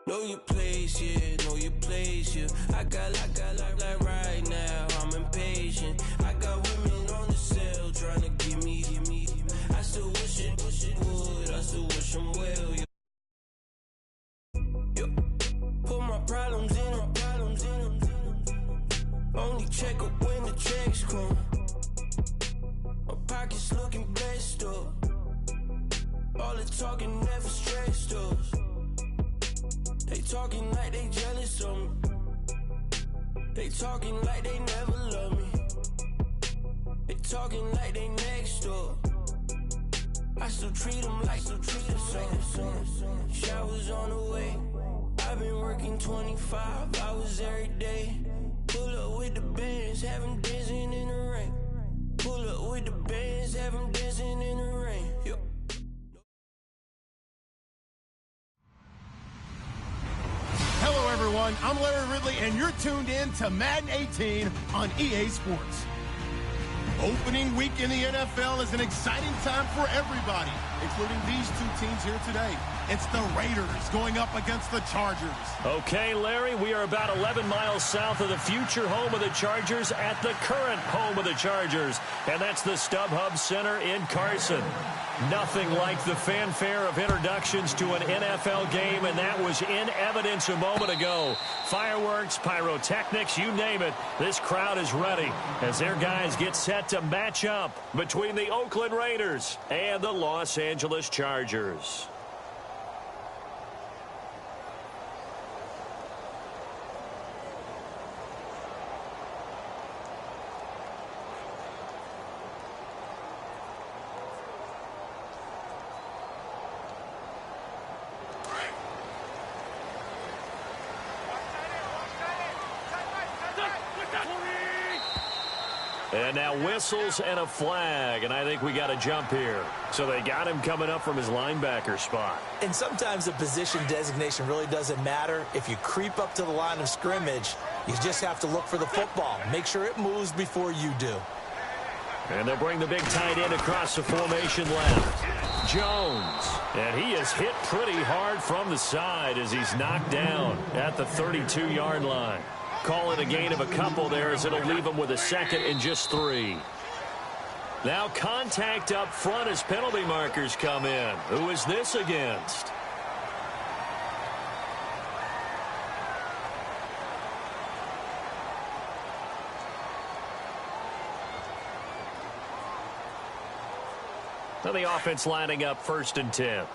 Know your place, yeah, know your place, yeah. I got like right now, I'm impatient. I got women on the cell trying to give me. I still wish it would, I still wish them well, yeah. Put my problems in them. Only check up when the checks come. My pockets looking blessed up. All the talking never stressed us. They talking like they jealous of me. They talking like they never love me. They talking like they next door. I still treat them like the son. Showers on the way. I've been working 25 hours every day. Pull up with the bands, have them dancing in the rain. Pull up with the bands, have them dancing in the rain. Yo. Hello, everyone. I'm Larry Ridley, and you're tuned in to Madden 18 on EA Sports. Opening week in the NFL is an exciting time for everybody, including these two teams here today. It's the Raiders going up against the Chargers. Okay, Larry, we are about 11 miles south of the future home of the Chargers at the current home of the Chargers, and that's the StubHub Center in Carson. Nothing like the fanfare of introductions to an NFL game, and that was in evidence a moment ago. Fireworks, pyrotechnics, you name it. This crowd is ready as their guys get set to match up between the Oakland Raiders and the Los Angeles Chargers. And now whistles and a flag, and I think we got a jump here. So they got him coming up from his linebacker spot. And sometimes the position designation really doesn't matter. If you creep up to the line of scrimmage, you just have to look for the football. Make sure it moves before you do. And they'll bring the big tight end across the formation left. Jones. And he is hit pretty hard from the side as he's knocked down at the 32-yard line. Call it a gain of a couple there as it'll leave him with a second and just 3. Now contact up front as penalty markers come in. Who is this against? So the offense lining up 1st and 10.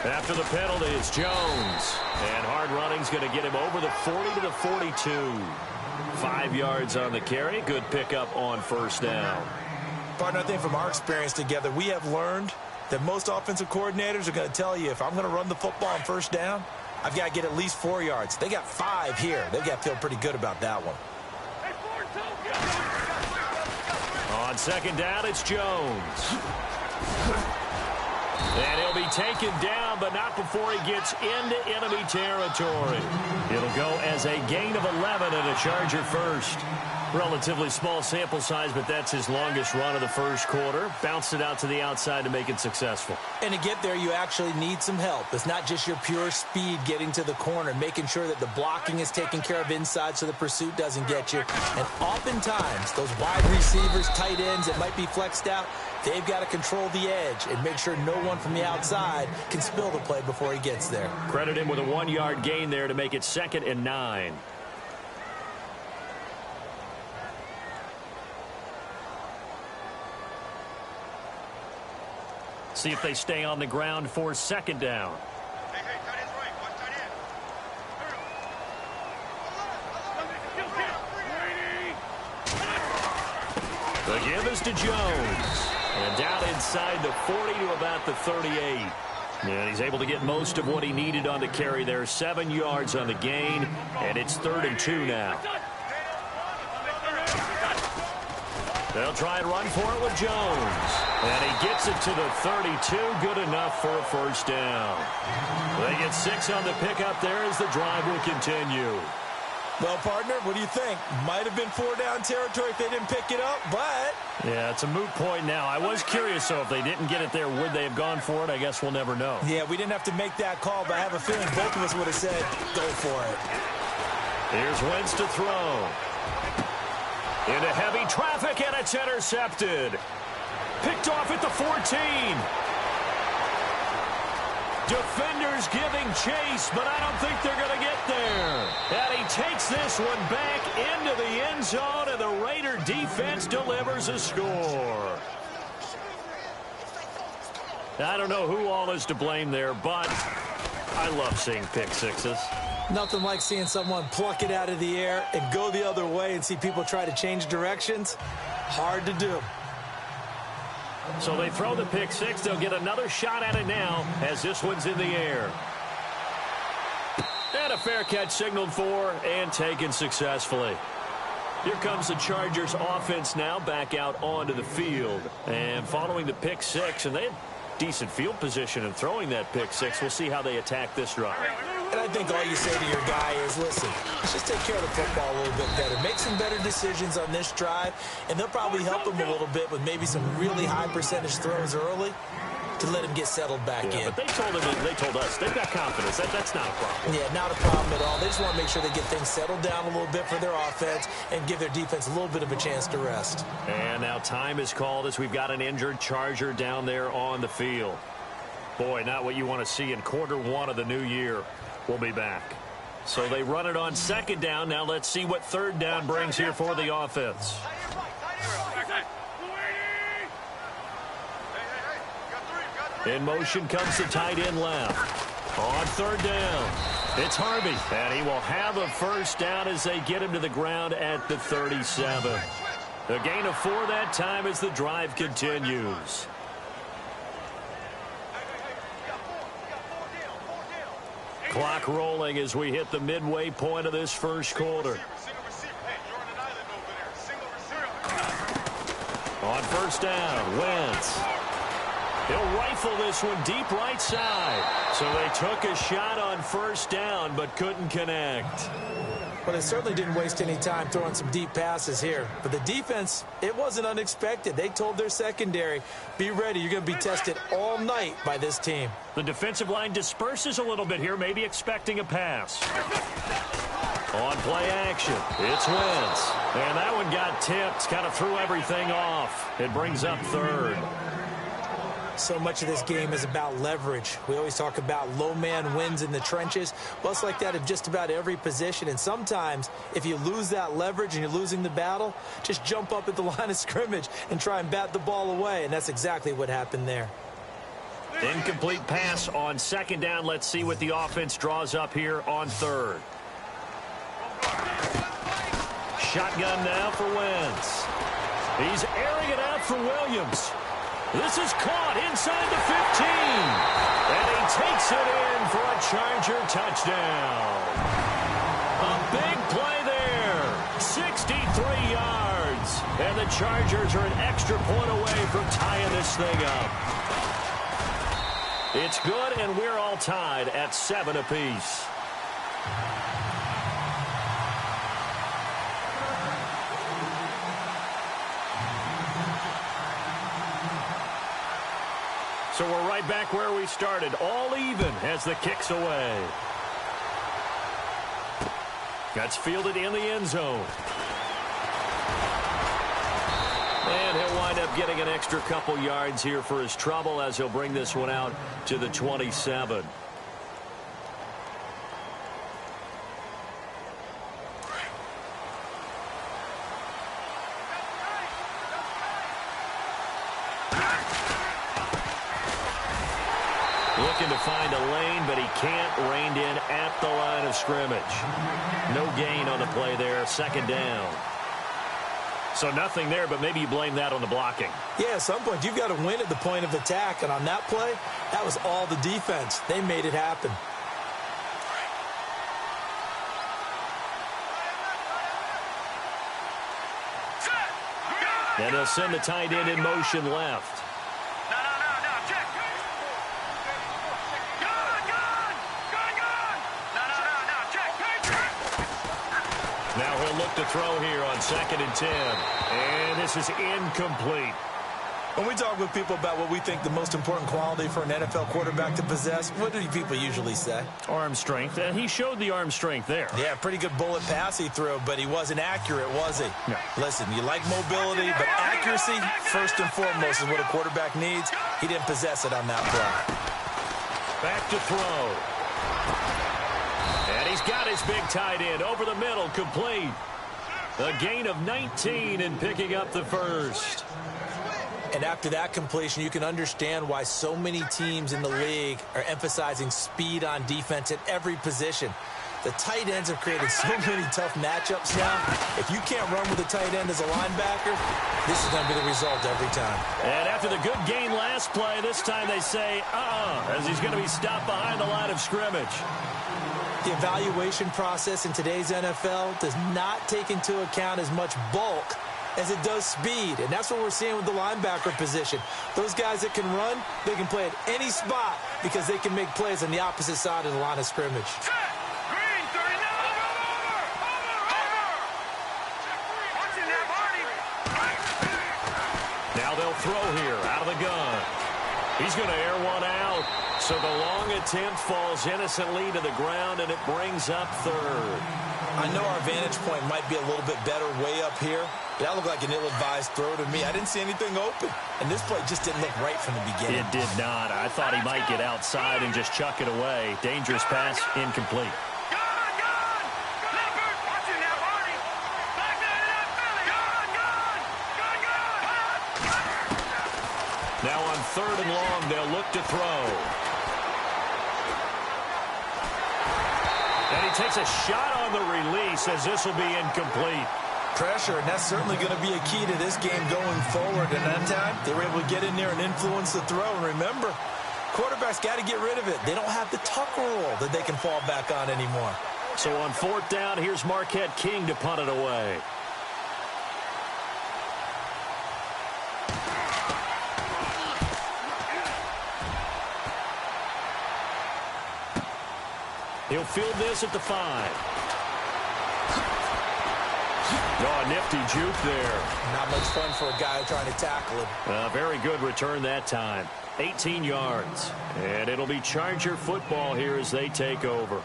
After the penalty, it's Jones. And hard running's going to get him over the 40 to the 42. 5 yards on the carry. Good pickup on 1st down. Partner, I think from our experience together, we have learned that most offensive coordinators are going to tell you, if I'm going to run the football on 1st down, I've got to get at least 4 yards. They got 5 here. They've got to feel pretty good about that one. On 2nd down, it's Jones. And he'll be taken down, but not before he gets into enemy territory. It'll go as a gain of 11 and a Charger first. Relatively small sample size, but that's his longest run of the first quarter. Bounced it out to the outside to make it successful. And to get there, you actually need some help. It's not just your pure speed getting to the corner, making sure that the blocking is taken care of inside so the pursuit doesn't get you. And oftentimes, those wide receivers, tight ends that might be flexed out, they've got to control the edge and make sure no one from the outside can spill the play before he gets there. Credit him with a 1-yard gain there to make it 2nd and 9. See if they stay on the ground for 2nd down. Hey, tight end's right. Watch tight end. The give is to Jones. And down inside the 40 to about the 38. And he's able to get most of what he needed on the carry there. 7 yards on the gain. And it's 3rd and 2 now. They'll try and run for it with Jones. And he gets it to the 32. Good enough for a 1st down. They get 6 on the pickup there as the drive will continue. Well, partner, what do you think? Might have been 4-down territory if they didn't pick it up, but... Yeah, it's a moot point now. I was curious, though, if they didn't get it there, would they have gone for it? I guess we'll never know. Yeah, we didn't have to make that call, but I have a feeling both of us would have said, go for it. Here's Wentz to throw. Into heavy traffic, and it's intercepted. Picked off at the 14. Defenders giving chase, but I don't think they're going to get there. And he takes this one back into the end zone, and the Raider defense delivers a score. I don't know who all is to blame there, but I love seeing pick sixes. Nothing like seeing someone pluck it out of the air and go the other way and see people try to change directions. Hard to do. So they throw the pick six. They'll get another shot at it now as this one's in the air. And a fair catch signaled for and taken successfully. Here comes the Chargers offense now back out onto the field. And following the pick six, and they had decent field position in throwing that pick six. We'll see how they attack this drive. And I think all you say to your guy is, listen, let's just take care of the football a little bit better. Make some better decisions on this drive, and they'll probably help him a little bit with maybe some really high percentage throws early to let him get settled back in. But they told us, they've got confidence. That's not a problem. Yeah, not a problem at all. They just want to make sure they get things settled down a little bit for their offense and give their defense a little bit of a chance to rest. And now time is called as we've got an injured Charger down there on the field. Boy, not what you want to see in quarter one of the new year. We'll be back. So they run it on second down. Now let's see what third down brings here for the offense. In motion comes the tight end left. On third down, it's Harvey. And he will have a first down as they get him to the ground at the 37. A gain of 4 that time as the drive continues. Clock rolling as we hit the midway point of this first quarter. On first down, Wentz. He'll rifle this one deep right side. So they took a shot on first down but couldn't connect. Well, they certainly didn't waste any time throwing some deep passes here. But the defense, it wasn't unexpected. They told their secondary, be ready. You're going to be tested all night by this team. The defensive line disperses a little bit here, maybe expecting a pass. On play action, it's Wentz. And that one got tipped, kind of threw everything off. It brings up third. So much of this game is about leverage. We always talk about low man wins in the trenches. Well, it's like that in just about every position. And sometimes, if you lose that leverage and you're losing the battle, just jump up at the line of scrimmage and try and bat the ball away. And that's exactly what happened there. Incomplete pass on second down. Let's see what the offense draws up here on third. Shotgun now for Wentz. He's airing it out for Williams. This is caught inside the 15. And he takes it in for a Charger touchdown. A big play there. 63 yards. And the Chargers are an extra point away from tying this thing up. It's good, and we're all tied at 7 apiece. So we're right back where we started, all even as the kick's away. That's fielded in the end zone. And he'll wind up getting an extra couple yards here for his trouble as he'll bring this one out to the 27. Looking to find a lane, but he can't. Reined in at the line of scrimmage. No gain on the play there. Second down. So nothing there, but maybe you blame that on the blocking. Yeah, at some point, you've got to win at the point of attack. And on that play, that was all the defense. They made it happen. And they'll send the tight end in motion left. Now he'll look to throw here on 2nd and 10. And this is incomplete. When we talk with people about what we think the most important quality for an NFL quarterback to possess, what do people usually say? Arm strength, and he showed the arm strength there. Yeah, pretty good bullet pass he threw, but he wasn't accurate, was he? No. Listen, you like mobility, but accuracy, first and foremost, is what a quarterback needs. He didn't possess it on that play. Back to throw. And he's got his big tight end over the middle, complete. A gain of 19 and picking up the first. And after that completion, you can understand why so many teams in the league are emphasizing speed on defense at every position. The tight ends have created so many tough matchups now. If you can't run with a tight end as a linebacker, this is going to be the result every time. And after the good gain last play, this time they say, as he's going to be stopped behind the line of scrimmage. The evaluation process in today's NFL does not take into account as much bulk as it does speed, and that's what we're seeing with the linebacker position. Those guys that can run, they can play at any spot because they can make plays on the opposite side of the line of scrimmage. Now they'll throw here out of the gun. He's going to air one out. So the long attempt falls innocently to the ground, and it brings up 3rd. I know our vantage point might be a little bit better way up here, but that looked like an ill-advised throw to me. I didn't see anything open, and this play just didn't look right from the beginning. It did not. I thought he might get outside and just chuck it away. Dangerous pass, incomplete. Now on 3rd and long, they'll look to throw. And he takes a shot on the release as this will be incomplete. Pressure, and that's certainly going to be a key to this game going forward. And that time, they were able to get in there and influence the throw. And remember, quarterbacks got to get rid of it. They don't have the tuck rule that they can fall back on anymore. So on 4th down, here's Marquette King to punt it away. He'll field this at the 5. Oh, a nifty juke there. Not much fun for a guy trying to tackle him. Very good return that time. 18 yards. And it'll be Charger football here as they take over.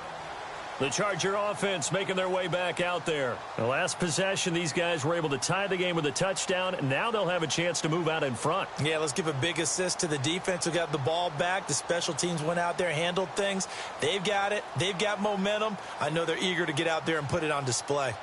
The Charger offense making their way back out there. The last possession, these guys were able to tie the game with a touchdown. Now they'll have a chance to move out in front. Yeah, let's give a big assist to the defense who got the ball back. The special teams went out there, handled things. They've got it. They've got momentum. I know they're eager to get out there and put it on display.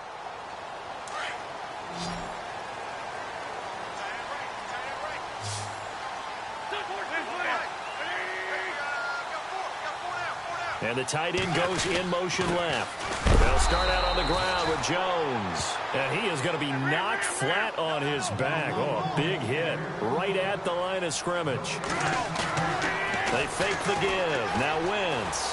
And the tight end goes in motion left. They'll start out on the ground with Jones. And he is going to be knocked flat on his back. Oh, a big hit right at the line of scrimmage. They fake the give. Now Wentz.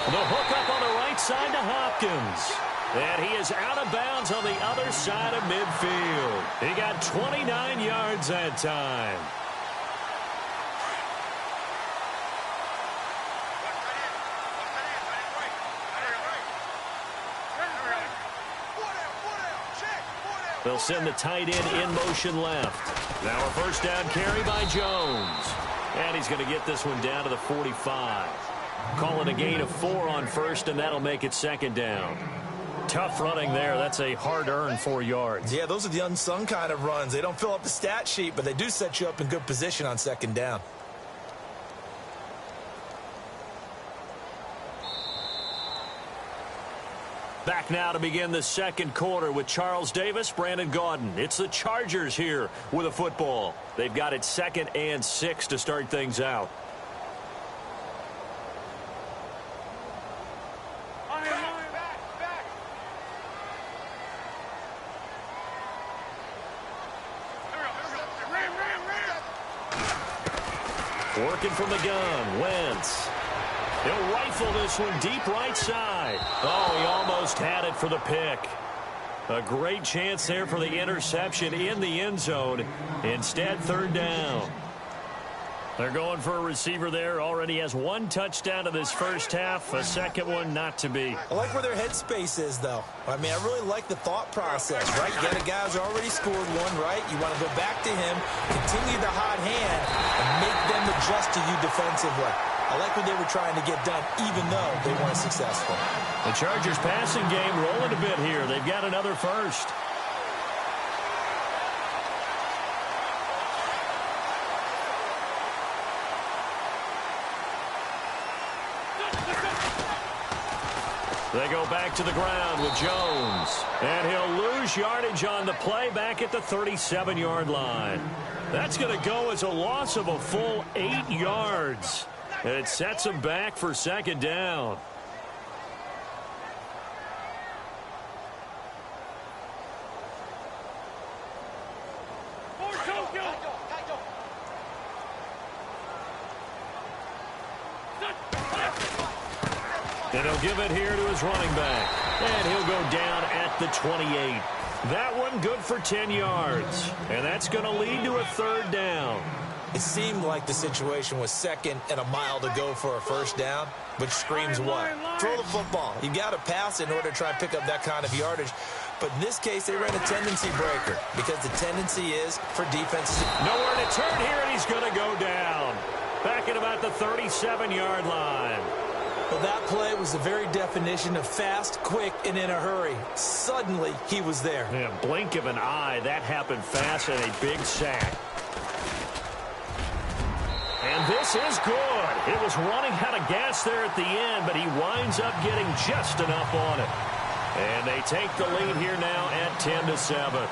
The hook up on the right side to Hopkins. And he is out of bounds on the other side of midfield. He got 29 yards that time. They'll send the tight end in motion left. Now a first down carry by Jones. And he's going to get this one down to the 45. Call it a gain of 4 on first, and that'll make it 2nd down. Tough running there. That's a hard-earned 4 yards. Yeah, those are the unsung kind of runs. They don't fill up the stat sheet, but they do set you up in good position on 2nd down. Back now to begin the 2nd quarter with Charles Davis, Brandon Gaudin. It's the Chargers here with a football. They've got it 2nd and 6 to start things out. Working from the gun, Wentz. He'll rifle this one deep right side. Oh, he almost had it for the pick. A great chance there for the interception in the end zone. Instead, 3rd down. They're going for a receiver there. Already has one touchdown in this first half. A second one not to be. I like where their headspace is, though. I mean, I really like the thought process, right? You got a guy who's already scored one, right? You want to go back to him, continue the hot hand, and make them adjust to you defensively. I like what they were trying to get done, even though they weren't successful. The Chargers passing game rolling a bit here. They've got another first. They go back to the ground with Jones. And he'll lose yardage on the play back at the 37-yard line. That's going to go as a loss of a full 8 yards. And it sets him back for second down. And he'll give it here to his running back. And he'll go down at the 28. That one good for 10 yards. And that's going to lead to a third down. It seemed like the situation was second and a mile to go for a first down, which screams what? Throw the football. You got to pass in order to try and pick up that kind of yardage. But in this case, they ran a tendency breaker because the tendency is for defenses. Nowhere to turn here, and he's going to go down. Back at about the 37-yard line. Well, that play was the very definition of fast, quick, and in a hurry. Suddenly, he was there. Yeah, blink of an eye. That happened fast and a big sack. And this is good. It was running out of gas there at the end, but he winds up getting just enough on it. And they take the lead here now at 10-7.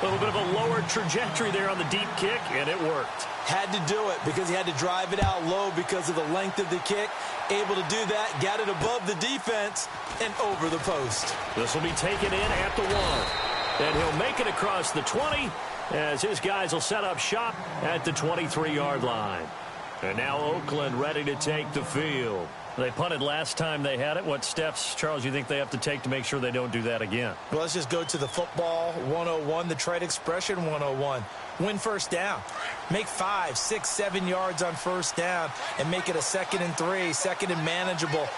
A little bit of a lower trajectory there on the deep kick, and it worked. Had to do it because he had to drive it out low because of the length of the kick. Able to do that, got it above the defense and over the post. This will be taken in at the 1. And he'll make it across the 20 as his guys will set up shop at the 23-yard line. And now Oakland ready to take the field. They punted last time they had it. What steps, Charles, you think they have to take to make sure they don't do that again? Well, let's just go to the football 101, the trade expression 101. Win first down. Make 5, 6, 7 yards on first down and make it a 2nd and 3, 2nd and manageable.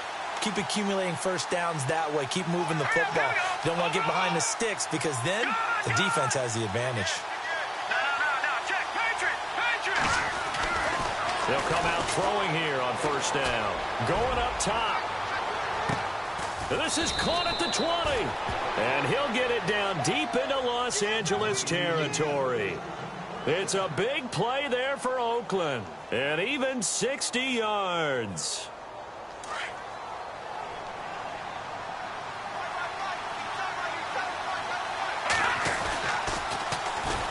Keep accumulating first downs that way. Keep moving the football. You don't want to get behind the sticks because then the defense has the advantage. They'll come out throwing here on first down. Going up top. This is caught at the 20. And he'll get it down deep into Los Angeles territory. It's a big play there for Oakland. And even 60 yards.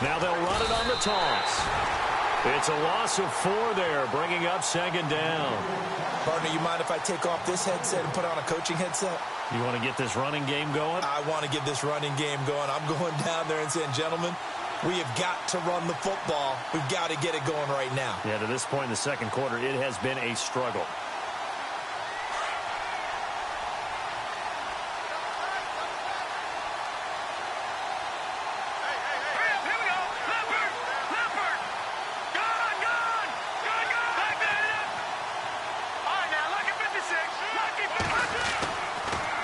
Now they'll run it on the toss. It's a loss of 4 there, bringing up second down. Partner, you mind if I take off this headset and put on a coaching headset? You want to get this running game going? I want to get this running game going. I'm going down there and saying, gentlemen, we have got to run the football. We've got to get it going right now. Yeah, to this point in the second quarter, it has been a struggle.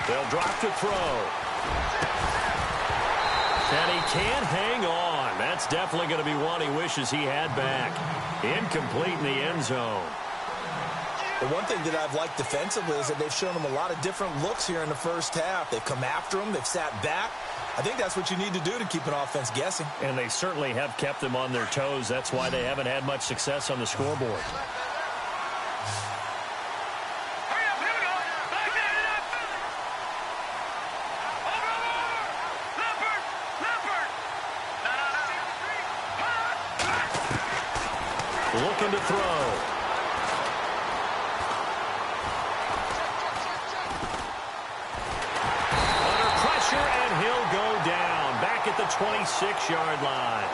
They'll drop to throw. And he can't hang on. That's definitely going to be one he wishes he had back. Incomplete in the end zone. The one thing that I've liked defensively is that they've shown him a lot of different looks here in the first half. They've come after him. They've sat back. I think that's what you need to do to keep an offense guessing. And they certainly have kept them on their toes. That's why they haven't had much success on the scoreboard. Looking to throw. Under pressure, and he'll go down. Back at the 26-yard line.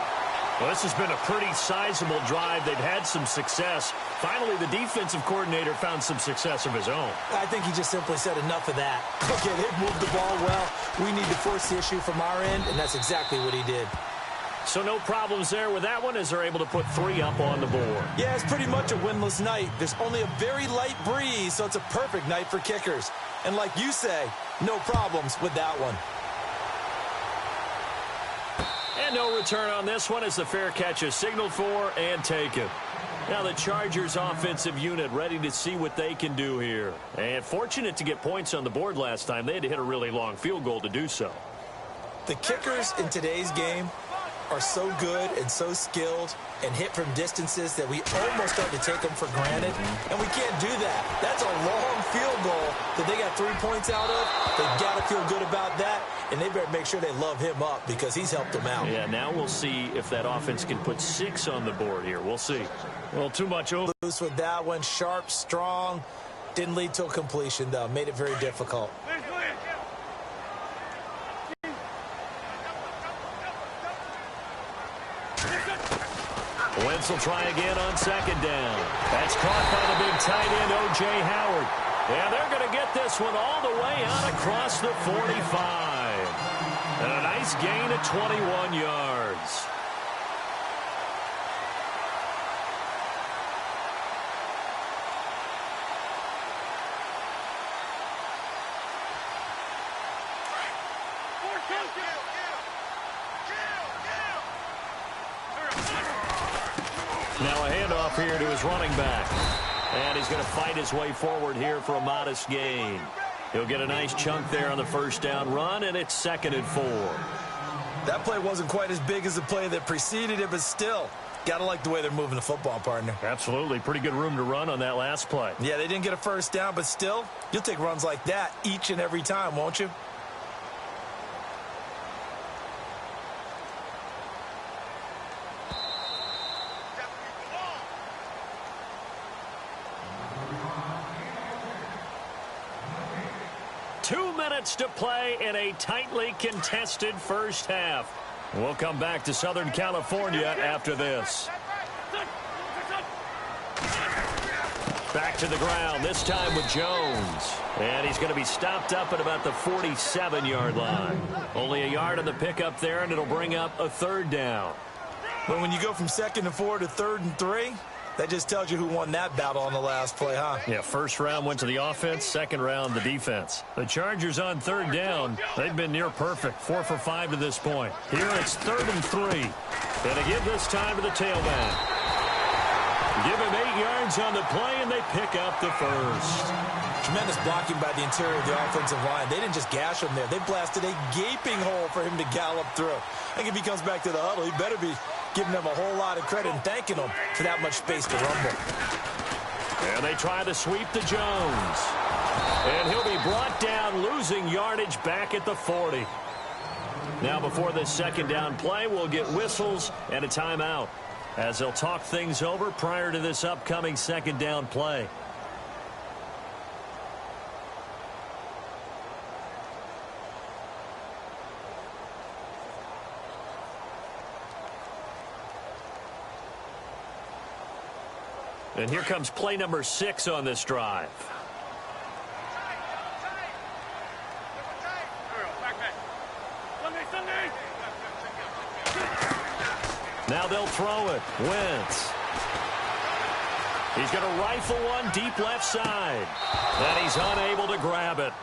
Well, this has been a pretty sizable drive. They've had some success. Finally, the defensive coordinator found some success of his own. I think he just simply said enough of that. Okay, they've moved the ball well. We need to force the issue from our end, and that's exactly what he did. So no problems there with that one as they're able to put 3 up on the board. Yeah, it's pretty much a winless night. There's only a very light breeze, so it's a perfect night for kickers. And like you say, no problems with that one. And no return on this one as the fair catch is signaled for and taken. Now the Chargers offensive unit ready to see what they can do here. And fortunate to get points on the board last time. They had to hit a really long field goal to do so. The kickers in today's game are so good and so skilled and hit from distances that we almost start to take them for granted. And we can't do that. That's a long field goal that they got 3 points out of. They've got to feel good about that. And they better make sure they love him up because he's helped them out. Yeah, now we'll see if that offense can put 6 on the board here. We'll see. Well, too much over. Loose with that one. Sharp, strong. Didn't lead to a completion, though. Made it very difficult. Wentz will try again on 2nd down. That's caught by the big tight end, O.J. Howard. And they're going to get this one all the way out across the 45. And a nice gain of 21 yards. Now a handoff here to his running back. And he's going to fight his way forward here for a modest gain. He'll get a nice chunk there on the 1st down run, and it's 2nd and 4. That play wasn't quite as big as the play that preceded it, but still, got to like the way they're moving the football, partner. Absolutely. Pretty good room to run on that last play. Yeah, they didn't get a 1st down, but still, you'll take runs like that each and every time, won't you? To play in a tightly contested 1st half. We'll come back to Southern California after this. Back to the ground, this time with Jones. And he's going to be stopped up at about the 47-yard line. Only a yard on the pickup there, and it'll bring up a 3rd down. But when you go from 2nd and 4 to 3rd and 3, that just tells you who won that battle on the last play, huh? Yeah, 1st round went to the offense, 2nd round the defense. The Chargers on 3rd down, they've been near perfect, 4 for 5 to this point. Here it's 3rd and 3. And again this time to the tailback. Give him 8 yards on the play, and they pick up the 1st. Tremendous blocking by the interior of the offensive line. They didn't just gash him there. They blasted a gaping hole for him to gallop through. I think if he comes back to the huddle, he better be giving them a whole lot of credit and thanking them for that much space to rumble. And they try to sweep to Jones. And he'll be brought down, losing yardage back at the 40. Now before this 2nd down play, we'll get whistles and a timeout as they'll talk things over prior to this upcoming 2nd down play. And here comes play number 6 on this drive. Now they'll throw it. Wentz. He's going to rifle one deep left side. And he's unable to grab it.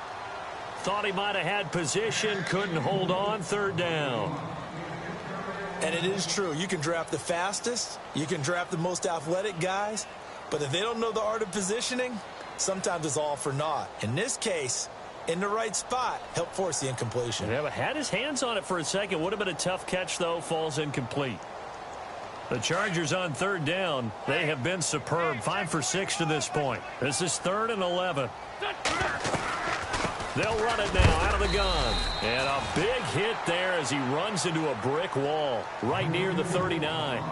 Thought he might have had position, couldn't hold on, 3rd down. And it is true. You can draft the fastest. You can draft the most athletic guys. But if they don't know the art of positioning, sometimes it's all for naught. In this case, in the right spot, helped force the incompletion. Yeah, but had his hands on it for a second. Would have been a tough catch, though. Falls incomplete. The Chargers on 3rd down. They have been superb. 5 for 6 to this point. This is 3rd and 11. They'll run it now out of the gun. And a big hit there as he runs into a brick wall right near the 39.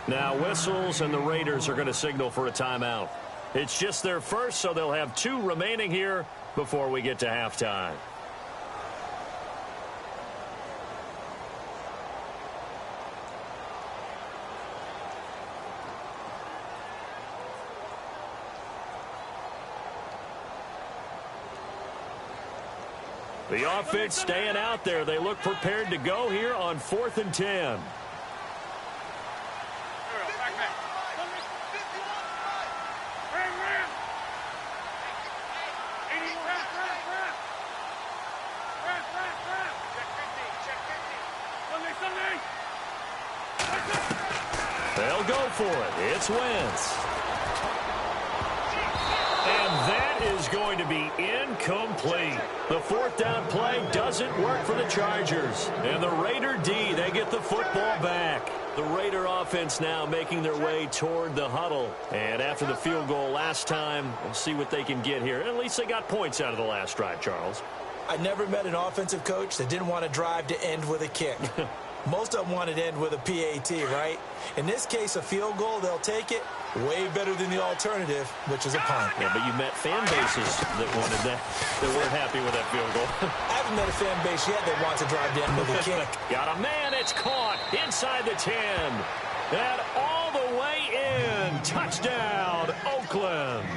Now whistles, and the Raiders are going to signal for a timeout. It's just their first, so they'll have 2 remaining here before we get to halftime. The offense staying out there. They look prepared to go here on 4th and 10. go for it. It's Wentz. And that is going to be incomplete. The fourth down play doesn't work for the Chargers. And the Raider D, they get the football back. The Raider offense now making their way toward the huddle. And after the field goal last time, we'll see what they can get here. At least they got points out of the last drive, Charles. I never met an offensive coach that didn't want to drive to end with a kick. Most of them wanted to end with a PAT, right? In this case, a field goal, they'll take it. Way better than the alternative, which is a punt. Yeah, but you met fan bases that wanted that weren't happy with that field goal. I haven't met a fan base yet that wants to drive to end with a kick. Got a man, it's caught inside the 10. And all the way in. Touchdown, Oakland.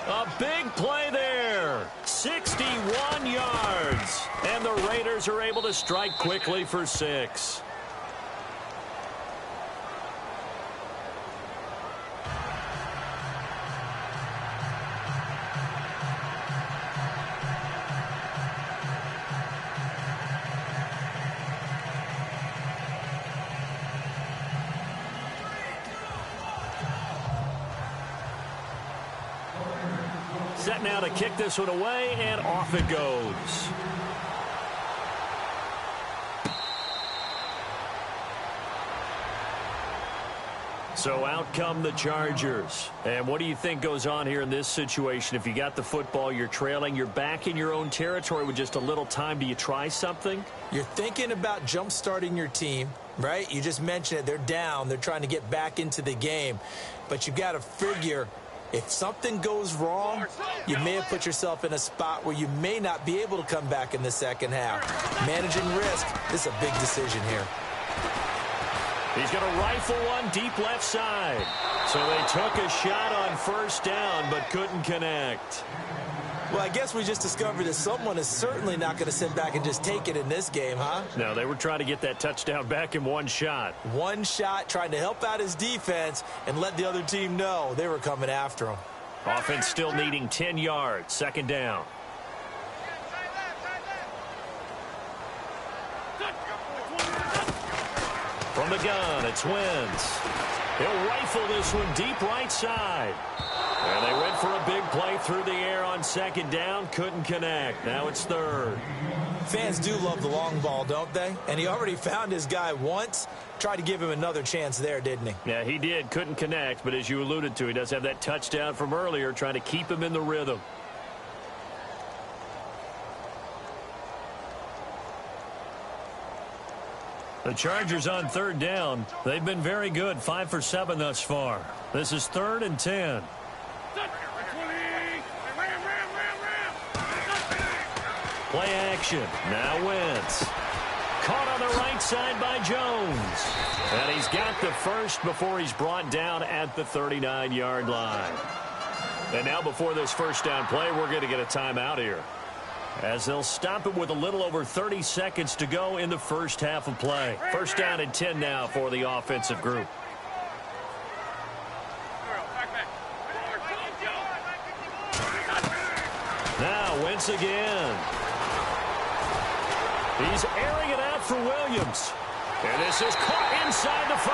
A big play there. 61 yards. And the Raiders are able to strike quickly for 6. Set now to kick this one away, and off it goes. So out come the Chargers. And what do you think goes on here in this situation? If you got the football, you're trailing, you're back in your own territory with just a little time. Do you try something? You're thinking about jump-starting your team, right? You just mentioned it. They're down. They're trying to get back into the game. But you've got to figure, if something goes wrong, you may have put yourself in a spot where you may not be able to come back in the second half. Managing risk, this is a big decision here. He's going to rifle one deep left side. So they took a shot on first down, but couldn't connect. Well, I guess we just discovered that someone is certainly not going to sit back and just take it in this game, huh? No, they were trying to get that touchdown back in one shot. One shot, trying to help out his defense and let the other team know they were coming after him. Offense still needing 10 yards. Second down. From the gun, it's Wentz. He'll rifle this one deep right side. And they went for a big play through the air on second down. Couldn't connect. Now it's third. Fans do love the long ball, don't they? And he already found his guy once. Tried to give him another chance there, didn't he? Yeah, he did. Couldn't connect. But as you alluded to, he does have that touchdown from earlier, trying to keep him in the rhythm. The Chargers on third down. They've been very good. 5 for 7 thus far. This is 3rd and 10. Play action. Now Wentz. Caught on the right side by Jones. And he's got the first before he's brought down at the 39-yard line. And now before this first down play, we're going to get a timeout here, as they'll stop it with a little over 30 seconds to go in the first half of play. First down and 10 now for the offensive group. Now Wentz again. He's airing it out for Williams. And this is caught inside the 5.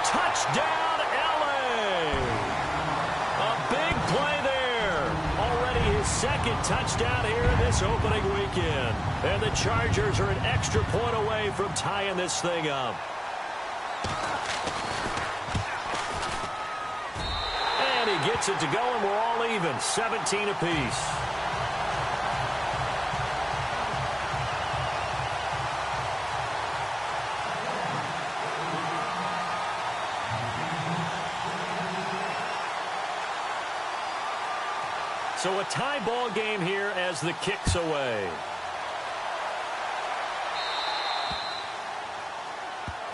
Touchdown, L.A. A big play there. Already his second touchdown here in this opening weekend. And the Chargers are an extra point away from tying this thing up. And he gets it to go, and we're all even. 17 apiece. So a tie ball game here as the kick's away.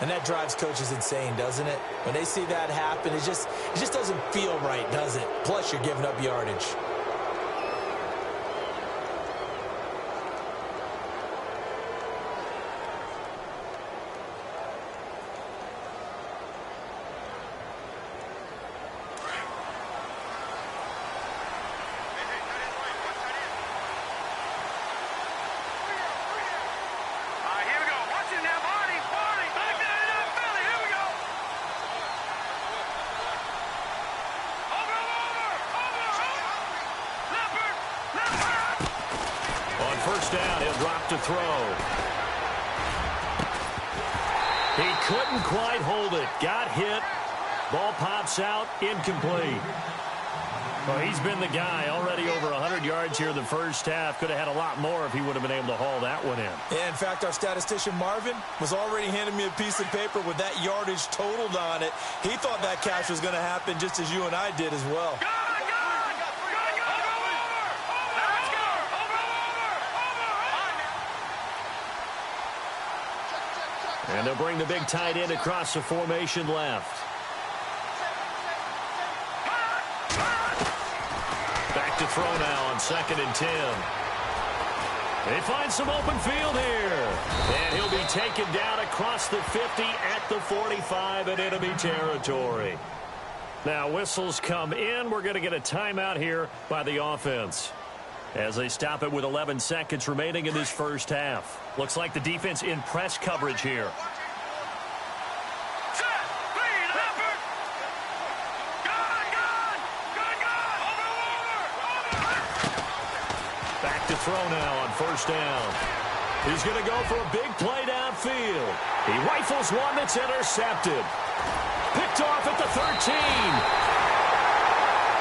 And that drives coaches insane, doesn't it? When they see that happen, it just doesn't feel right, does it? Plus, you're giving up yardage. Here we go. Watch it now, Barney. Back that it up, Billy. Here we go. first down. He'll drop to throw. He couldn't quite hold it. Got hit. Ball pops out. Incomplete. Well, he's been the guy. Already over 100 yards here in the first half. Could have had a lot more if he would have been able to haul that one in. Yeah, in fact, our statistician Marvin was already handing me a piece of paper with that yardage totaled on it. He thought that catch was going to happen just as you and I did as well. And they'll bring the big tight end across the formation left. Back to throw now on 2nd and 10. They find some open field here. And he'll be taken down across the 50 at the 45 in enemy territory. Now whistles come in. We're going to get a timeout here by the offense, as they stop it with 11 seconds remaining in this first half. Looks like the defense in press coverage here. Back to throw now on first down. He's going to go for a big play downfield. He rifles one that's intercepted. Picked off at the 13.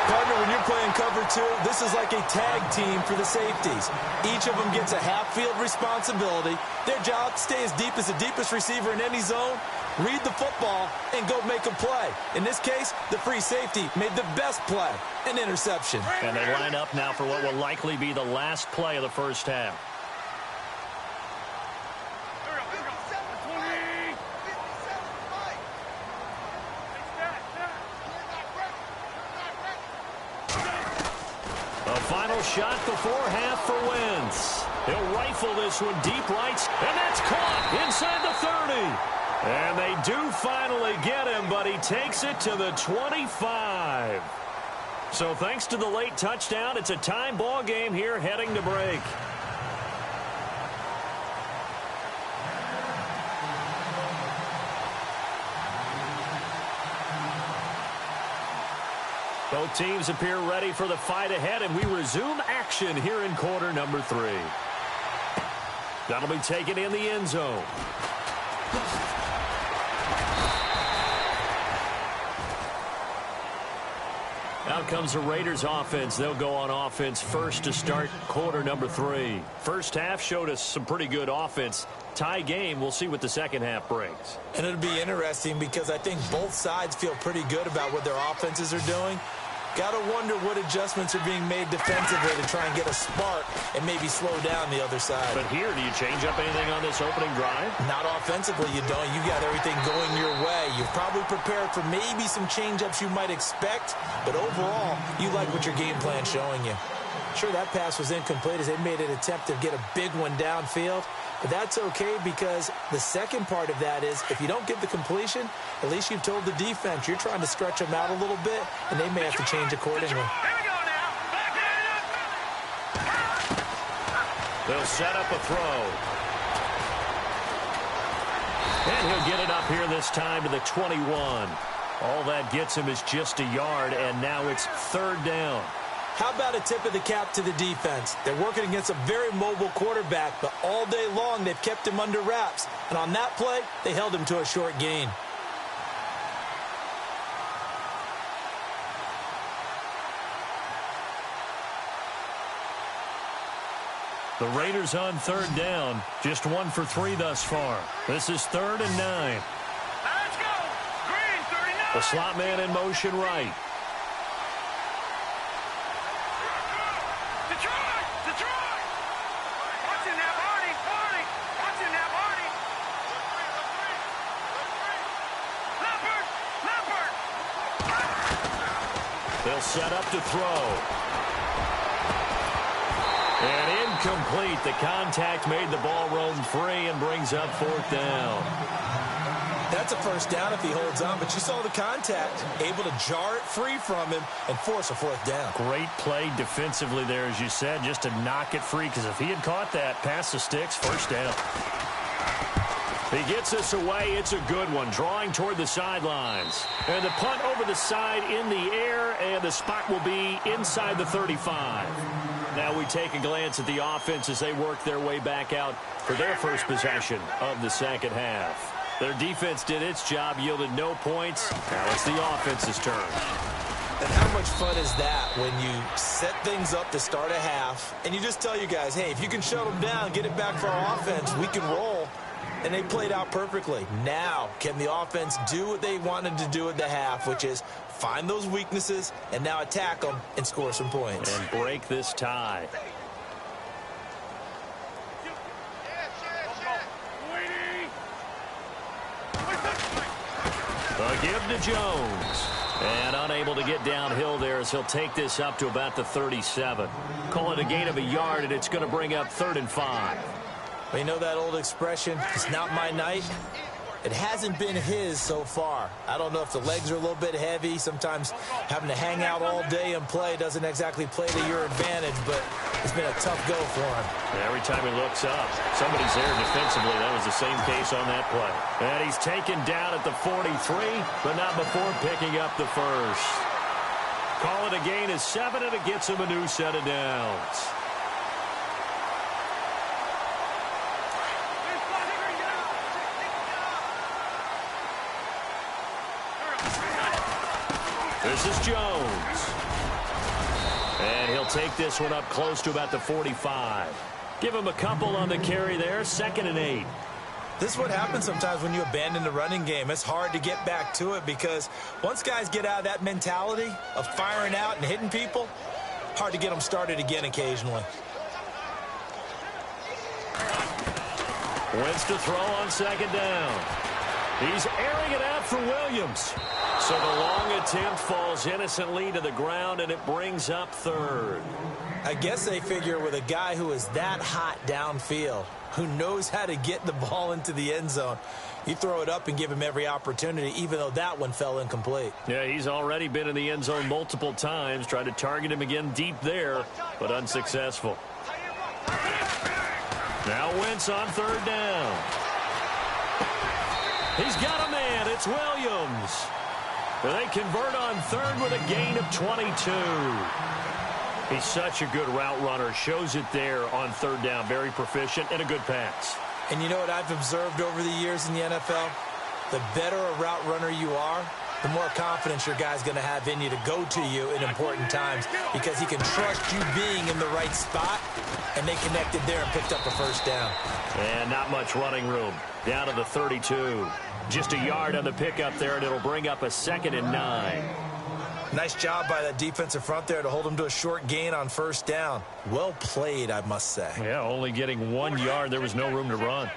Partner, when you're playing cover two, this is like a tag team for the safeties. Each of them gets a half-field responsibility. Their job, stay as deep as the deepest receiver in any zone, read the football, and go make a play. In this case, the free safety made the best play, an interception. And they line up now for what will likely be the last play of the first half. Final shot before half for Wentz. He'll rifle this one deep right, and that's caught inside the 30. And they do finally get him, but he takes it to the 25. So thanks to the late touchdown, it's a time ball game here heading to break. Both teams appear ready for the fight ahead, and we resume action here in quarter number 3. That'll be taken in the end zone. Out comes the Raiders offense. They'll go on offense first to start quarter number 3. First half showed us some pretty good offense. Tie game. We'll see what the second half brings. And it'll be interesting because I think both sides feel pretty good about what their offenses are doing. Got to wonder what adjustments are being made defensively to try and get a spark and maybe slow down the other side. But here, do you change up anything on this opening drive? Not offensively, you don't. You got everything going your way. You've probably prepared for maybe some change-ups you might expect, but overall, you like what your game plan's showing you. Sure, that pass was incomplete as they made an attempt to get a big one downfield, but that's okay because the second part of that is if you don't get the completion, at least you've told the defense you're trying to stretch them out a little bit, and they may have to change accordingly. They'll set up a throw. And he'll get it up here this time to the 21. All that gets him is just a yard, and now it's third down. How about a tip of the cap to the defense? They're working against a very mobile quarterback, but all day long they've kept him under wraps. And on that play, they held him to a short gain. The Raiders on third down, just 1 for 3 thus far. This is 3rd and 9. Let's go! Green, 39! The slot man in motion right. They'll set up to throw. And incomplete. The contact made the ball roam free and brings up 4th down. That's a first down if he holds on, but you saw the contact. Able to jar it free from him and force a 4th down. Great play defensively there, as you said, just to knock it free, because if he had caught that, past the sticks, first down. He gets us away. It's a good one, drawing toward the sidelines. And the punt over the side in the air, and the spot will be inside the 35. Now we take a glance at the offense as they work their way back out for their first possession of the second half. Their defense did its job, yielded no points. Now it's the offense's turn. And how much fun is that when you set things up to start a half and you just tell you guys, hey, if you can shut them down, get it back for our offense, we can roll. And they played out perfectly. Now, can the offense do what they wanted to do at the half, which is find those weaknesses and now attack them and score some points. And break this tie. A give to Jones. And unable to get downhill there as he'll take this up to about the 37. Call it a gain of a yard, and it's going to bring up 3rd and 5. Well, you know that old expression, it's not my night? It hasn't been his so far. I don't know if the legs are a little bit heavy. Sometimes having to hang out all day and play doesn't exactly play to your advantage, but it's been a tough go for him. Every time he looks up, somebody's there defensively. That was the same case on that play. And he's taken down at the 43, but not before picking up the first. Call it a gain of 7, and it gets him a new set of downs. This is Jones. And he'll take this one up close to about the 45. Give him a couple on the carry there. 2nd and 8. This is what happens sometimes when you abandon the running game. It's hard to get back to it because once guys get out of that mentality of firing out and hitting people, hard to get them started again occasionally. Wentz to throw on 2nd down. He's airing it out for Williams. So the long attempt falls innocently to the ground, and it brings up 3rd. I guess they figure with a guy who is that hot downfield, who knows how to get the ball into the end zone, you throw it up and give him every opportunity, even though that one fell incomplete. Yeah, he's already been in the end zone multiple times, tried to target him again deep there, but unsuccessful. Now Wentz on 3rd down. He's got a man. It's Williams. They convert on 3rd with a gain of 22. He's such a good route runner. Shows it there on 3rd down. Very proficient and a good pass. And you know what I've observed over the years in the NFL? The better a route runner you are, the more confidence your guy's going to have in you to go to you in important times because he can trust you being in the right spot, and they connected there and picked up a 1st down. And not much running room. Down to the 32. Just a yard on the pickup there, and it'll bring up a 2nd and 9. Nice job by that defensive front there to hold him to a short gain on 1st down. Well played, I must say. Yeah, only getting 1 yard. There was no room to run.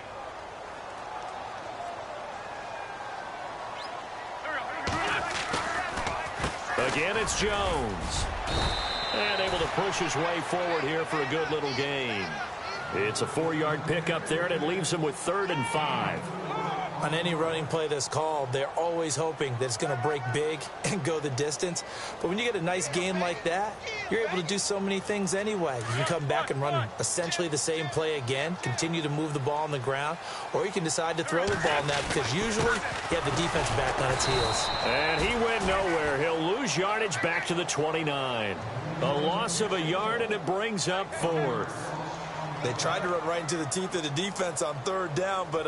Again, it's Jones. And able to push his way forward here for a good little gain. It's a 4-yard pickup there, and it leaves him with 3rd and 5. On any running play that's called, they're always hoping that it's going to break big and go the distance. But when you get a nice gain like that, you're able to do so many things anyway. You can come back and run essentially the same play again, continue to move the ball on the ground, or you can decide to throw the ball now because usually you have the defense back on its heels. And he went nowhere. He'll lose yardage back to the 29. A loss of a yard, and it brings up 4th. They tried to run right into the teeth of the defense on 3rd down, but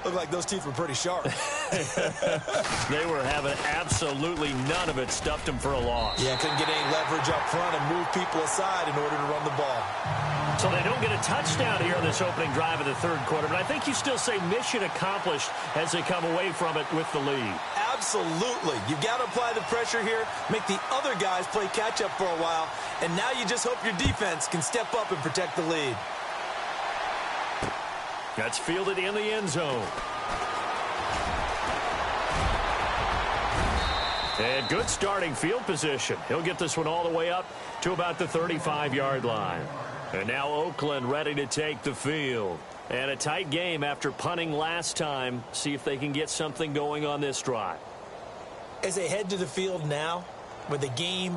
looked like those teeth were pretty sharp. They were having absolutely none of it. Stuffed them for a loss. Yeah, couldn't get any leverage up front and move people aside in order to run the ball. So they don't get a touchdown here in this opening drive of the 3rd quarter, but I think you still say mission accomplished as they come away from it with the lead. Absolutely. You've got to apply the pressure here, make the other guys play catch-up for a while, and now you just hope your defense can step up and protect the lead. That's fielded in the end zone. And good starting field position. He'll get this one all the way up to about the 35-yard line. And now Oakland ready to take the field. And a tight game after punting last time. See if they can get something going on this drive. As they head to the field now, with the game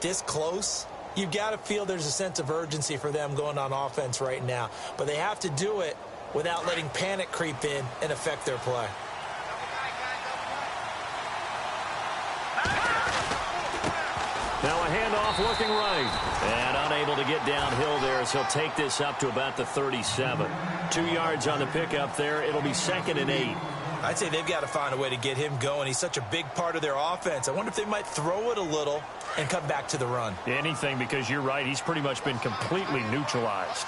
this close, you've got to feel there's a sense of urgency for them going on offense right now. But they have to do it without letting panic creep in and affect their play. Now a handoff off looking right. And unable to get downhill there as he'll take this up to about the 37. 2 yards on the pickup there. It'll be 2nd and 8. I'd say they've got to find a way to get him going. He's such a big part of their offense. I wonder if they might throw it a little and come back to the run. Anything, because you're right. He's pretty much been completely neutralized.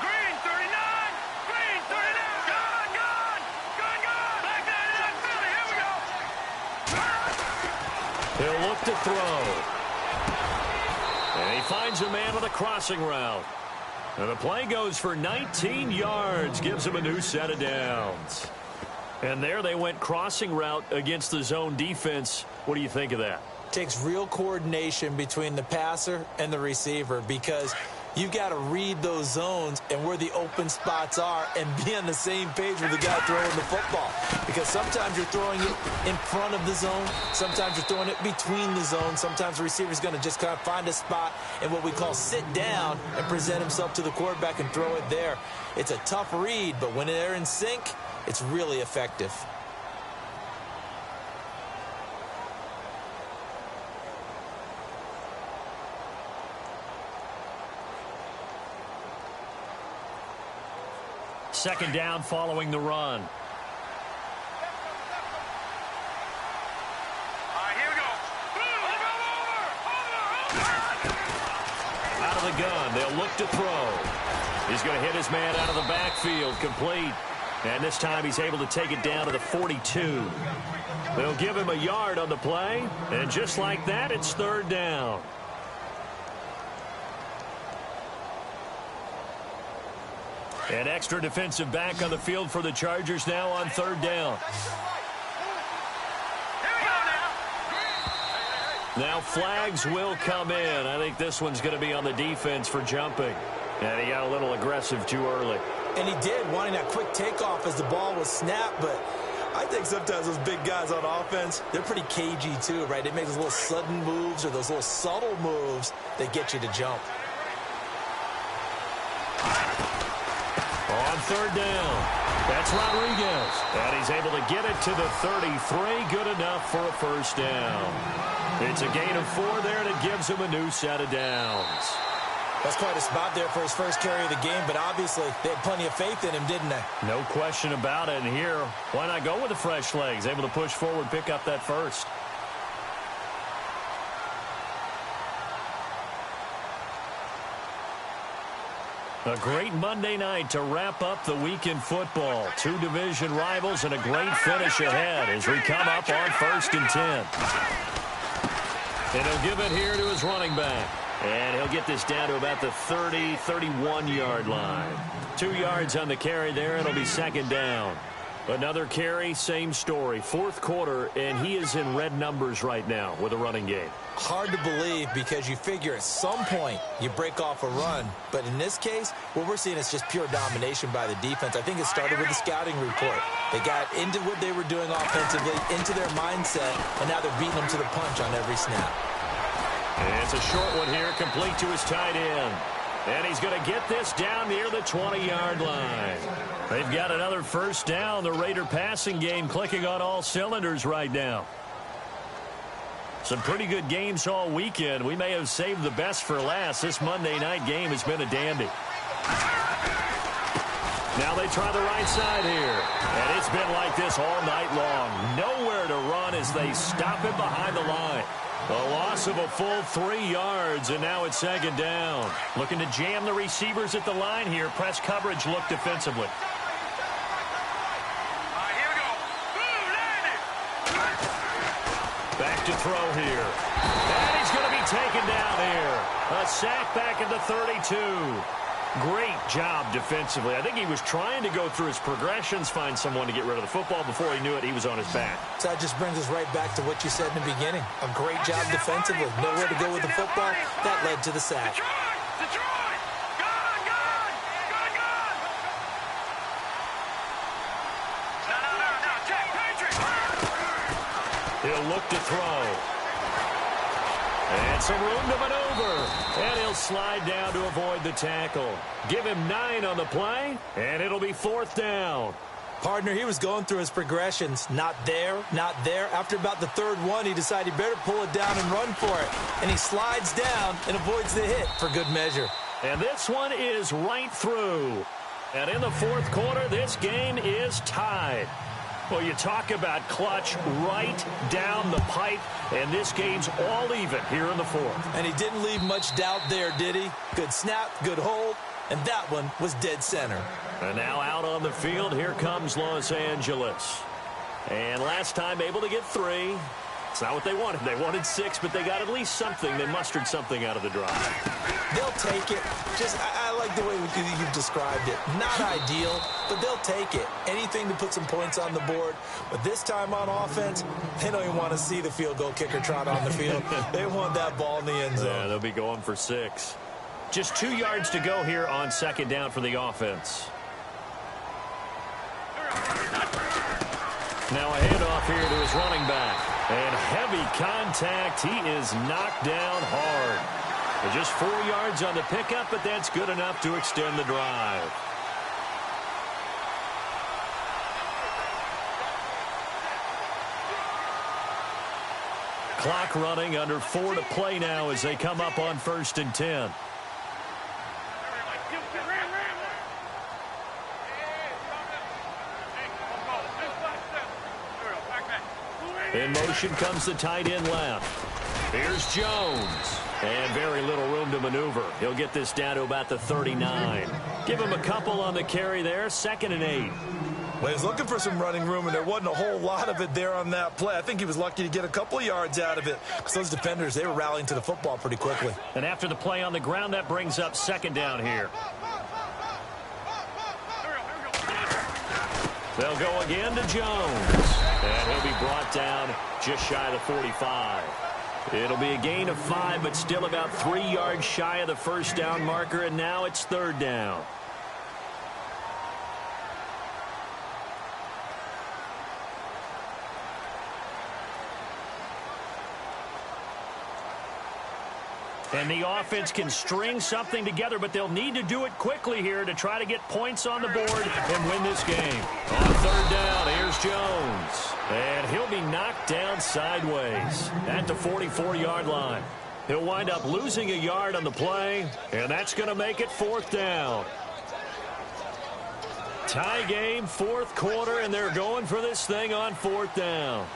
Green 39. Green 39. Gone, gone. Gone, gone. Back that in. Philly. Here we go. He'll look to throw. And he finds a man on a crossing route. And the play goes for 19 yards, gives him a new set of downs. And there they went crossing route against the zone defense. What do you think of that? Takes real coordination between the passer and the receiver, because you've got to read those zones and where the open spots are and be on the same page with the guy throwing the football. Because sometimes you're throwing it in front of the zone. Sometimes you're throwing it between the zones. Sometimes the receiver's going to just kind of find a spot and what we call sit down and present himself to the quarterback and throw it there. It's a tough read, but when they're in sync, it's really effective. Second down following the run. All right, here we go. Out of the gun, they'll look to throw. He's going to hit his man out of the backfield, complete. And this time he's able to take it down to the 42. They'll give him a yard on the play, and just like that, it's 3rd down. An extra defensive back on the field for the Chargers now on 3rd down. Now flags will come in. I think this one's going to be on the defense for jumping. And he got a little aggressive too early. And he did, wanting that quick takeoff as the ball was snapped, but I think sometimes those big guys on offense, they're pretty cagey too, right? They make those little sudden moves or those little subtle moves that get you to jump. On 3rd down, that's Rodriguez. And he's able to get it to the 33. Good enough for a 1st down. It's a gain of 4 there, and it gives him a new set of downs. That's quite a spot there for his first carry of the game, but obviously they had plenty of faith in him, didn't they? No question about it. And here, why not go with the fresh legs? Able to push forward, pick up that first. A great Monday night to wrap up the week in football. 2 division rivals and a great finish ahead as we come up on 1st and 10. And he'll give it here to his running back. And he'll get this down to about the 30, 31-yard line. 2 yards on the carry there. It'll be 2nd down. Another carry, same story. 4th quarter, and he is in red numbers right now with a running game. Hard to believe, because you figure at some point you break off a run. But in this case, what we're seeing is just pure domination by the defense. I think it started with the scouting report. They got into what they were doing offensively, into their mindset, and now they're beating them to the punch on every snap. And it's a short one here, complete to his tight end. And he's going to get this down near the 20-yard line. They've got another 1st down. The Raider passing game clicking on all cylinders right now. Some pretty good games all weekend. We may have saved the best for last. This Monday night game has been a dandy. Now they try the right side here. And it's been like this all night long. Nowhere to run as they stop him behind the line. A loss of a full 3 yards, and now it's 2nd down. Looking to jam the receivers at the line here. Press coverage look defensively. Back to throw here. And he's going to be taken down here. A sack back at the 32. Great job defensively. I think he was trying to go through his progressions, find someone to get rid of the football. Before he knew it, he was on his back. So that just brings us right back to what you said in the beginning. A great job defensively. Nowhere to go with the football. That led to the sack. Detroit! Gone! No, check, Patriot! He'll look to throw. And some room to maneuver. And he'll slide down to avoid the tackle. Give him 9 on the play, and it'll be 4th down. Partner, he was going through his progressions. Not there, not there. After about the third one, he decided he better pull it down and run for it. And he slides down and avoids the hit for good measure. And this one is right through. And in the fourth quarter, this game is tied. Well, you talk about clutch right down the pipe, and this game's all even here in the fourth. And he didn't leave much doubt there, did he? Good snap, good hold, and that one was dead center. And now out on the field, here comes Los Angeles. And last time able to get 3. It's not what they wanted. They wanted 6, but they got at least something. They mustered something out of the drive. They'll take it. I like the way you've described it. Not ideal, but they'll take it. Anything to put some points on the board. But this time on offense, they don't even want to see the field goal kicker trot on the field. They want that ball in the end zone. Yeah, they'll be going for 6. Just 2 yards to go here on second down for the offense. Now a handoff here to his running back. And heavy contact. He is knocked down hard. Just 4 yards on the pickup, but that's good enough to extend the drive. Clock running, under 4 to play now as they come up on 1st and 10. In motion comes the tight end left. Here's Jones. And very little room to maneuver. He'll get this down to about the 39. Give him a couple on the carry there. 2nd and 8. Well, he was looking for some running room, and there wasn't a whole lot of it there on that play. I think he was lucky to get a couple of yards out of it, because those defenders, they were rallying to the football pretty quickly. And after the play on the ground, that brings up 2nd down here. They'll go again to Jones. And he'll be brought down just shy of the 45. It'll be a gain of 5, but still about 3 yards shy of the first down marker, and now it's 3rd down. And the offense can string something together, but they'll need to do it quickly here to try to get points on the board and win this game. On 3rd down, here's Jones. And he'll be knocked down sideways at the 44-yard line. He'll wind up losing a yard on the play, and that's going to make it 4th down. Tie game, 4th quarter, and they're going for this thing on 4th down.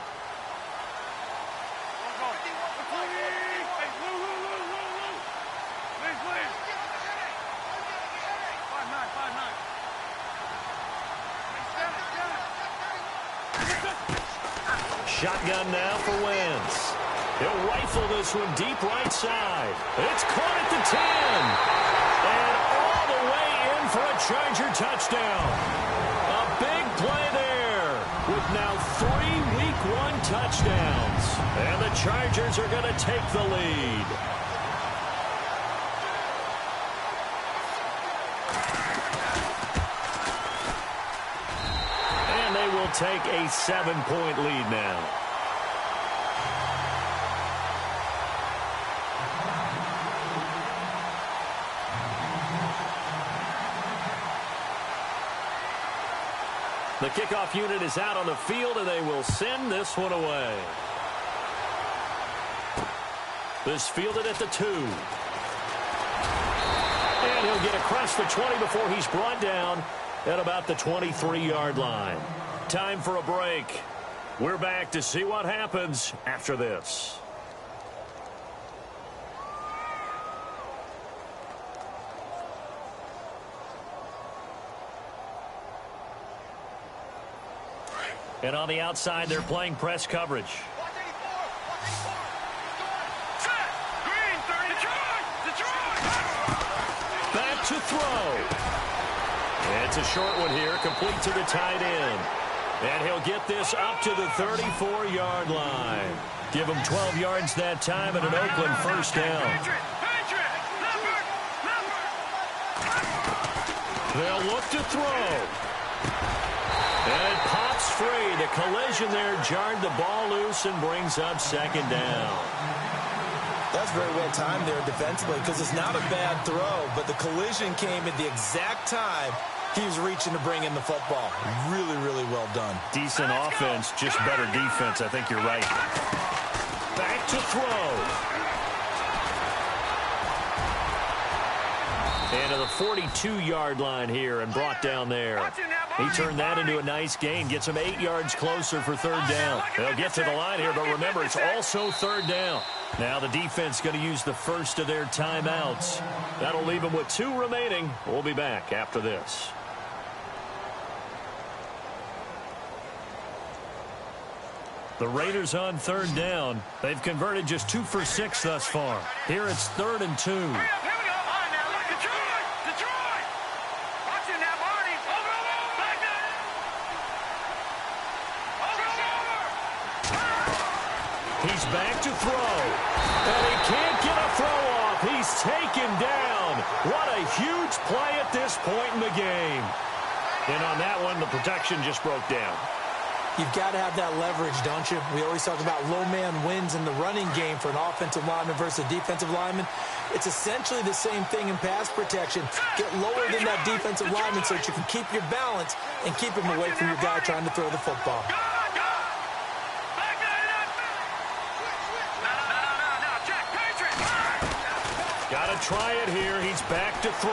Shotgun now for Wentz. He'll rifle this one deep right side. It's caught at the 10. And all the way in for a Charger touchdown. A big play there with now 3 Week 1 touchdowns. And the Chargers are going to take the lead. And they will take a 7-point lead now. The kickoff unit is out on the field, and they will send this one away. This fielded at the 2. And he'll get across the 20 before he's brought down at about the 23-yard line. Time for a break. We're back to see what happens after this. And on the outside, they're playing press coverage. Back to throw. It's a short one here, complete to the tight end. And he'll get this up to the 34-yard line. Give him 12 yards that time and an Oakland first down. They'll look to throw. And it pops free. The collision there jarred the ball loose and brings up 2nd down. That's very well timed there defensively, because it's not a bad throw, but the collision came at the exact time He was reaching to bring in the football. Really, really well done. Decent offense, just better defense. I think you're right. Back to throw. And to the 42-yard line here and brought down there. He turned that into a nice gain. Gets him 8 yards closer for third down. They'll get to the line here, but remember, it's also third down. Now the defense going to use the first of their timeouts. That'll leave them with 2 remaining. We'll be back after this. The Raiders on third down. They've converted just 2 for 6 thus far. Here it's 3rd and 2. He's back to throw. And he can't get a throw off. He's taken down. What a huge play at this point in the game. And on that one, the protection just broke down. You've got to have that leverage, don't you? We always talk about low man wins in the running game for an offensive lineman versus a defensive lineman. It's essentially the same thing in pass protection. Get lower than that defensive lineman so that you can keep your balance and keep him away from your guy trying to throw the football. Got to try it here. He's back to throw.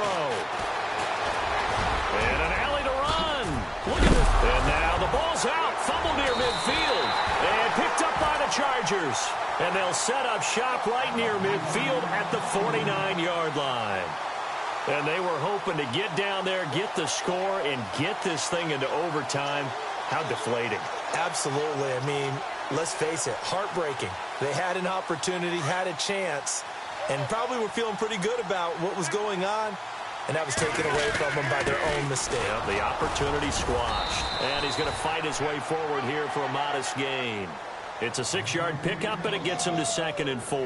And an alley to run. Look at this. And now the ball's out. Fumble near midfield. And picked up by the Chargers. And they'll set up shop right near midfield at the 49-yard line. And they were hoping to get down there, get the score, and get this thing into overtime. How deflating. Absolutely. I mean, let's face it, heartbreaking. They had an opportunity, had a chance, and probably were feeling pretty good about what was going on, and that was taken away from them by their own mistake. Yep, the opportunity squashed. And he's going to fight his way forward here for a modest gain. It's a 6-yard pickup, and it gets him to 2nd and 4.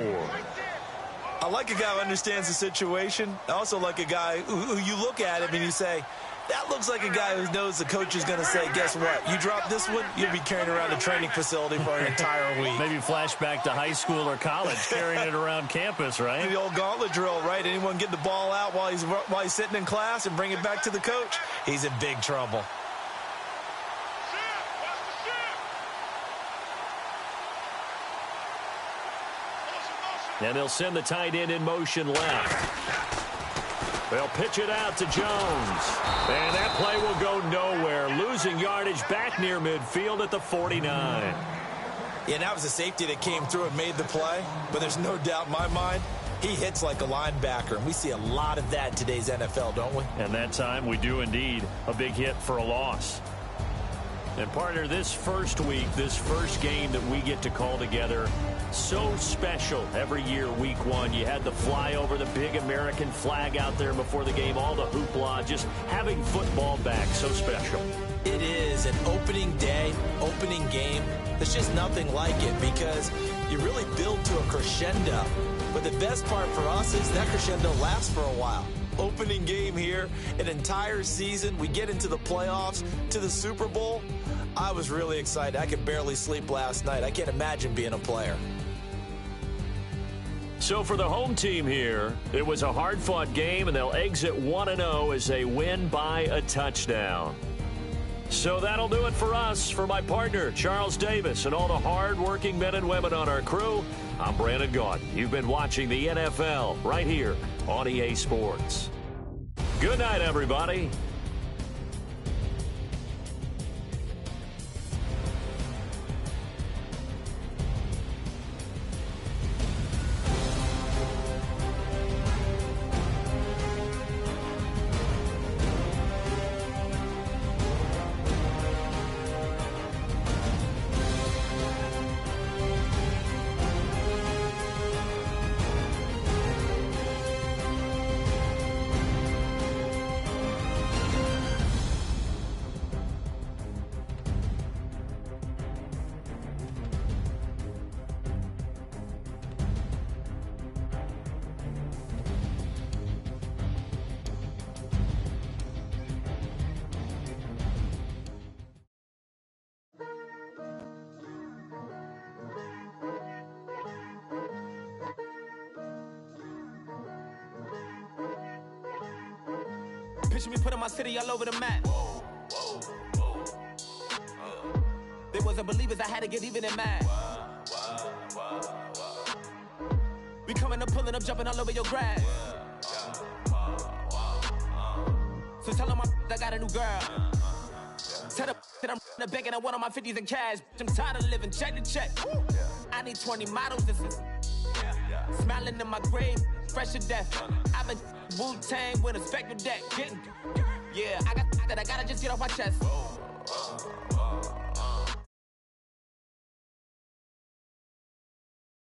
I like a guy who understands the situation. I also like a guy who you look at him and you say, that looks like a guy who knows the coach is going to say, guess what? You drop this one, you'll be carrying around a training facility for an entire week. Maybe flashback to high school or college, carrying it around campus, right? The old gauntlet drill, right? Anyone get the ball out while he's sitting in class and bring it back to the coach? He's in big trouble. And they'll send the tight end in motion left. They'll pitch it out to Jones. And that play will go nowhere. Losing yardage back near midfield at the 49. Yeah, that was a safety that came through and made the play. But there's no doubt in my mind, he hits like a linebacker. And we see a lot of that in today's NFL, don't we? And that time we do indeed. A big hit for a loss. And partner, this first week, this first game that we get to call together, so special every year, week 1. You had the flyover, the big American flag out there before the game, all the hoopla, just having football back, so special. It is an opening day, opening game. There's just nothing like it because you really build to a crescendo. But the best part for us is that crescendo lasts for a while. Opening game here, an entire season. We get into the playoffs, to the Super Bowl. I was really excited. I could barely sleep last night. I can't imagine being a player. So for the home team here, it was a hard-fought game, and they'll exit 1-0 as they win by a touchdown. So that'll do it for us. For my partner, Charles Davis, and all the hard-working men and women on our crew, I'm Brandon Gaudin. You've been watching the NFL right here on EA Sports. Good night, everybody. Picture me putting my city all over the map. They wasn't believers, I had to get even and mad. We coming up, pulling up, jumping all over your grass. So tell them I got a new girl. Tell them that I'm in the bank and I want all my 50s in cash. I'm tired of living check to check. I need 20 models. This is smiling in my grave, fresh to death. I've been Wu-Tang with a spectral deck. I gotta just get off my chest.